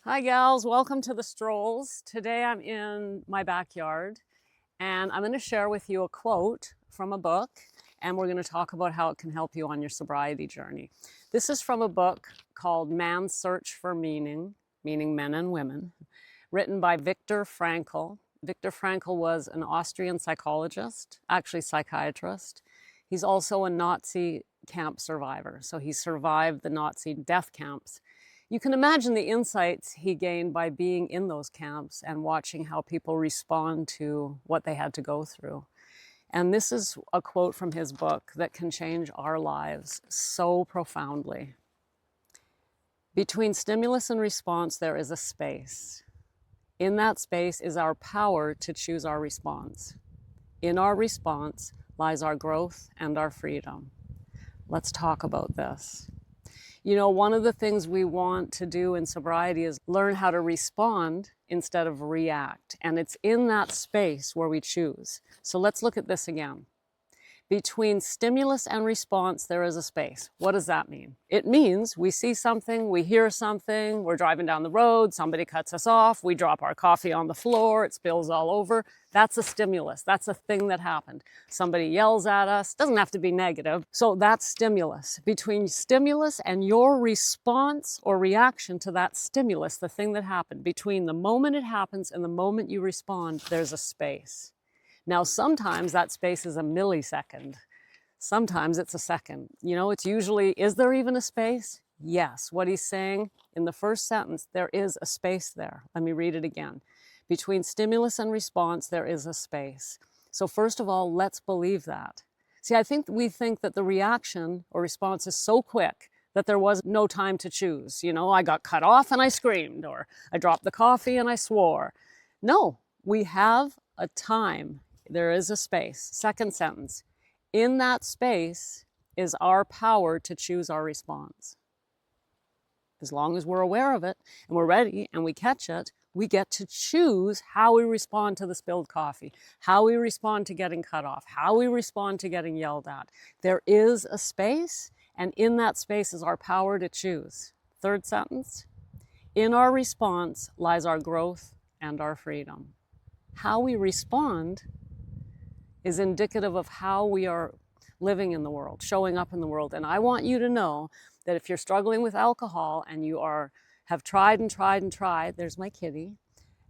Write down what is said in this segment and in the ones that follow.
Hi gals, welcome to the Strolls. Today I'm in my backyard and I'm going to share with you a quote from a book, and we're going to talk about how it can help you on your sobriety journey. This is from a book called Man's Search for Meaning, meaning men and women, written by Viktor Frankl. Viktor Frankl was an Austrian psychologist, actually psychiatrist. He's also a Nazi camp survivor, so he survived the Nazi death camps. You can imagine the insights he gained by being in those camps and watching how people respond to what they had to go through. And this is a quote from his book that can change our lives so profoundly. Between stimulus and response, there is a space. In that space is our power to choose our response. In our response lies our growth and our freedom. Let's talk about this. You know, one of the things we want to do in sobriety is learn how to respond instead of react. And it's in that space where we choose. So let's look at this again. Between stimulus and response, there is a space. What does that mean? It means we see something, we hear something, we're driving down the road, somebody cuts us off, we drop our coffee on the floor, it spills all over. That's a stimulus. That's a thing that happened. Somebody yells at us. Doesn't have to be negative. So that's stimulus. Between stimulus and your response or reaction to that stimulus, the thing that happened, between the moment it happens and the moment you respond, there's a space. Now, sometimes that space is a millisecond. Sometimes it's a second. You know, it's usually, is there even a space? Yes. What he's saying in the first sentence, there is a space there. Let me read it again. Between stimulus and response, there is a space. So first of all, let's believe that. See, we think that the reaction or response is so quick that there was no time to choose. You know, I got cut off and I screamed, or I dropped the coffee and I swore. No, we have a time. There is a space. Second sentence. In that space is our power to choose our response. As long as we're aware of it and we're ready and we catch it, we get to choose how we respond to the spilled coffee, how we respond to getting cut off, how we respond to getting yelled at. There is a space, and in that space is our power to choose. Third sentence. In our response lies our growth and our freedom. How we respond is indicative of how we are living in the world, showing up in the world. And I want you to know that if you're struggling with alcohol and you have tried and tried and tried, there's my kitty,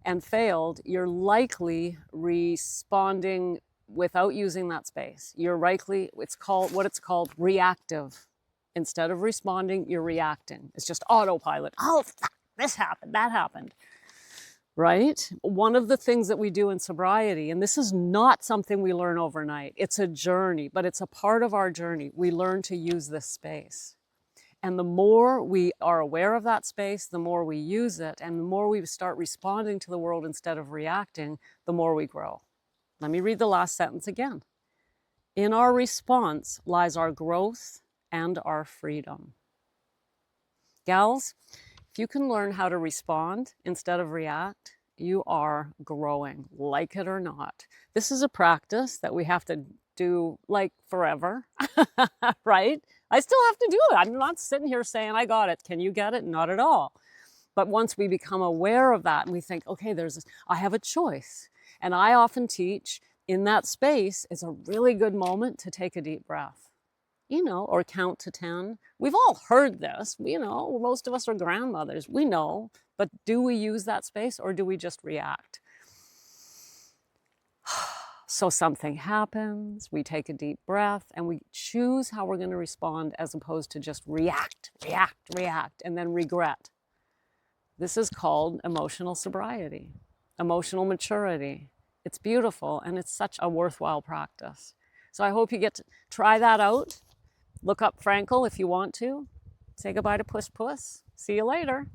and failed, you're likely responding without using that space. You're likely, it's called reactive. Instead of responding, you're reacting. It's just autopilot. Oh, this happened, that happened. Right? One of the things that we do in sobriety, and this is not something we learn overnight, it's a journey, but it's a part of our journey. We learn to use this space. And the more we are aware of that space, the more we use it, and the more we start responding to the world instead of reacting, the more we grow. Let me read the last sentence again. In our response lies our growth and our freedom. Gals, if you can learn how to respond instead of react, you are growing, like it or not. This is a practice that we have to do like forever, right? I still have to do it. I'm not sitting here saying, I got it. Can you get it? Not at all. But once we become aware of that and we think, okay, I have a choice. And I often teach in that space, it's a really good moment to take a deep breath. You know, or count to 10. We've all heard this, you know, most of us are grandmothers, we know, but do we use that space or do we just react? So something happens, we take a deep breath and we choose how we're going to respond as opposed to just react, and then regret. This is called emotional sobriety, emotional maturity. It's beautiful and it's such a worthwhile practice. So I hope you get to try that out. Look up Frankl if you want to. Say goodbye to Puss Puss. See you later.